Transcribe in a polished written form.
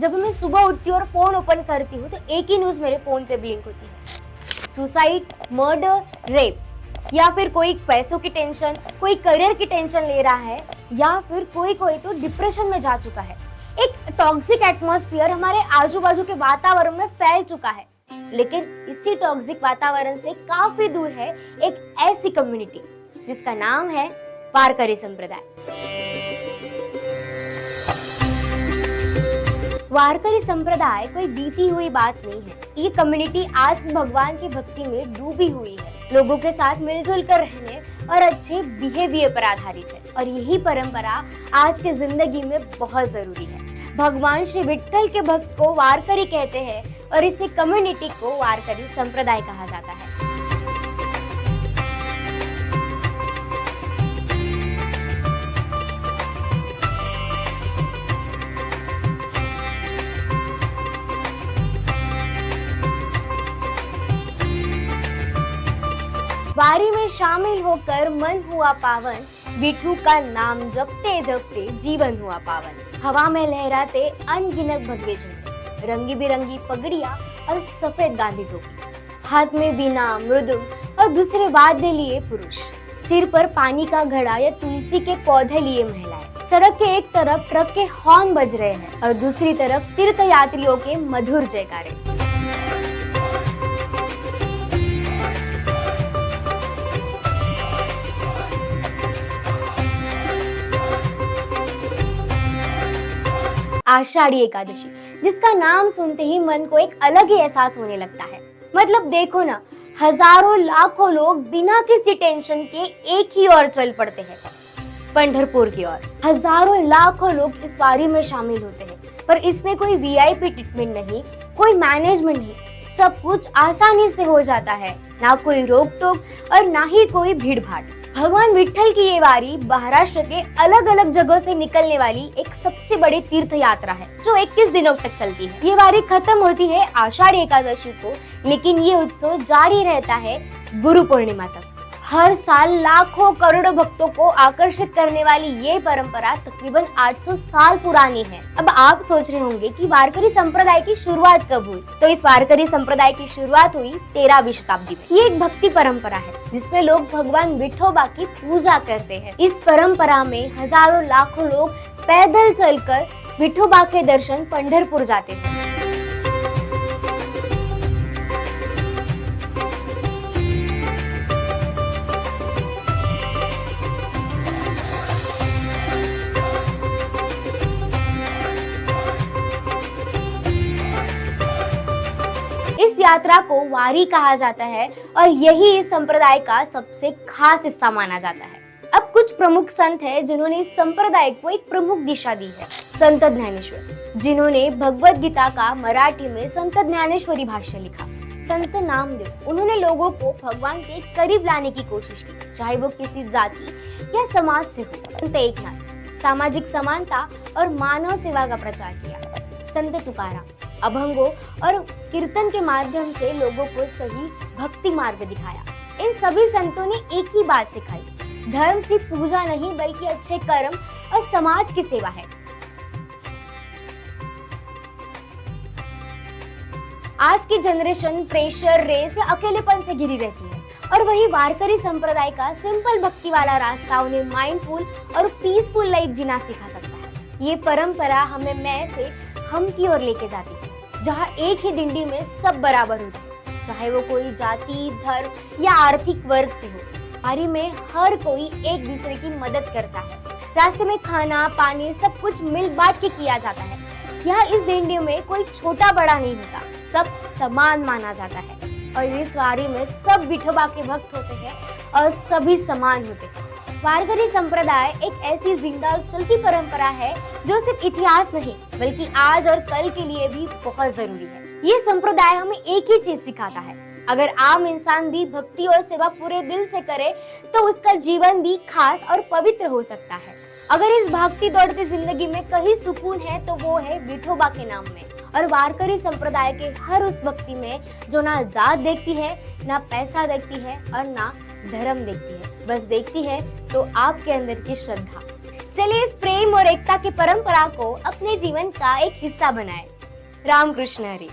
जब मैं सुबह उठती हूँ और फोन ओपन करती हूँ तो एक ही न्यूज मेरे फोन पे ब्लिंक होती है। सुसाइड, मर्डर, रेप, या फिर कोई पैसों की टेंशन, कोई करियर की टेंशन ले रहा है, या फिर कोई कोई तो डिप्रेशन में जा चुका है। एक टॉक्सिक एटमॉस्फेयर हमारे आजू बाजू के वातावरण में फैल चुका है। लेकिन इसी टॉक्सिक वातावरण से काफी दूर है एक ऐसी कम्युनिटी जिसका नाम है वारकरी संप्रदाय। वारकरी संप्रदाय कोई बीती हुई बात नहीं है। ये कम्युनिटी आज भी भगवान की भक्ति में डूबी हुई है, लोगों के साथ मिलजुल कर रहने और अच्छे बिहेवियर पर आधारित है। और यही परंपरा आज की जिंदगी में बहुत जरूरी है। भगवान श्री विट्ठल के भक्त को वारकरी कहते हैं और इसी कम्युनिटी को वारकरी संप्रदाय कहा जाता है। वारी में शामिल होकर मन हुआ पावन, विठू का नाम जपते जपते जीवन हुआ पावन। हवा में लहराते अनगिनत भगवे झंडे, रंगी बिरंगी पगड़ियां और सफेद गांधी टोपी, हाथ में बीना, मृदंग और दूसरे वाद्य लिए पुरुष, सिर पर पानी का घड़ा या तुलसी के पौधे लिए महिलाएं। सड़क के एक तरफ ट्रक के हॉर्न बज रहे हैं और दूसरी तरफ तीर्थ यात्रियों के मधुर जयकारे। आषाढ़ी एकादशी, जिसका नाम सुनते ही मन को एक अलग ही एहसास होने लगता है। मतलब देखो ना, हजारों लाखों लोग बिना किसी टेंशन के एक ही ओर चल पड़ते हैं, पंढरपुर की ओर। हजारों लाखों लोग इस वारी में शामिल होते हैं, पर इसमें कोई वीआईपी ट्रीटमेंट नहीं, कोई मैनेजमेंट नहीं, सब कुछ आसानी से हो जाता है। ना कोई रोक टोक और ना ही कोई भीड़ भाड़। भगवान विट्ठल की ये वारी महाराष्ट्र के अलग अलग जगहों से निकलने वाली एक सबसे बड़ी तीर्थ यात्रा है, जो 21 दिनों तक चलती है। ये वारी खत्म होती है आषाढ़ी एकादशी को, लेकिन ये उत्सव जारी रहता है गुरु पूर्णिमा तक। हर साल लाखों करोड़ों भक्तों को आकर्षित करने वाली ये परंपरा तकरीबन 800 साल पुरानी है। अब आप सोच रहे होंगे कि वारकरी संप्रदाय की शुरुआत कब हुई? तो इस वारकरी संप्रदाय की शुरुआत हुई 13वीं शताब्दी में। ये एक भक्ति परंपरा है जिसमें लोग भगवान विठोबा की पूजा करते हैं। इस परंपरा में हजारों लाखों लोग पैदल चलकर विठोबा के दर्शन पंढरपुर जाते हैं। इस यात्रा को वारी कहा जाता है और यही इस संप्रदाय का सबसे खास हिस्सा माना जाता है। अब कुछ प्रमुख संत हैं जिन्होंने इस संप्रदाय को एक प्रमुख दिशा दी है। संत ज्ञानेश्वर, जिन्होंने भगवत गीता का मराठी में संत ज्ञानेश्वरी भाष्य लिखा। संत नामदेव, उन्होंने लोगों को भगवान के करीब लाने की कोशिश की, चाहे वो किसी जाति या समाज से हो। संत एकनाथ, सामाजिक समानता और मानव सेवा का प्रचार किया। संत तुकाराम, अभंगों और कीर्तन के माध्यम से लोगों को सही भक्ति मार्ग दिखाया। इन सभी संतों ने एक ही बात सिखाई, धर्म सिर्फ पूजा नहीं बल्कि अच्छे कर्म और समाज की सेवा है। आज की जनरेशन प्रेशर, रेस या अकेलेपन से घिरी रहती है, और वही वारकरी संप्रदाय का सिंपल भक्ति वाला रास्ता उन्हें माइंडफुल और पीसफुल लाइफ जीना सिखा सकता है। ये परंपरा हमें मैं से हम की ओर लेके जाती है, जहाँ एक ही डिंडी में सब बराबर होते हैं, चाहे वो कोई जाति, धर्म या आर्थिक वर्ग से हो। वारी में हर कोई एक दूसरे की मदद करता है। रास्ते में खाना पानी सब कुछ मिल बांट के किया जाता है। यहाँ इस डिंडी में कोई छोटा बड़ा नहीं होता, सब समान माना जाता है। और इस वारी में सब विठोबा के भक्त होते हैं और सभी समान होते हैं। वारकरी संप्रदाय एक ऐसी जिंदा और चलती परंपरा है जो सिर्फ इतिहास नहीं बल्कि आज और कल के लिए भी बहुत जरूरी है। ये संप्रदाय हमें एक ही चीज सिखाता है, अगर आम इंसान भी भक्ति और सेवा पूरे दिल से करे तो उसका जीवन भी खास और पवित्र हो सकता है। अगर इस भागती दौड़ती जिंदगी में कहीं सुकून है तो वो है विठोबा के नाम में, और वारकरी संप्रदाय के हर उस भक्ति में जो ना जात देखती है, ना पैसा देखती है और ना धर्म देखती है, बस देखती है तो आपके अंदर की श्रद्धा। चलिए इस प्रेम और एकता की परंपरा को अपने जीवन का एक हिस्सा बनाएं। रामकृष्ण हरी।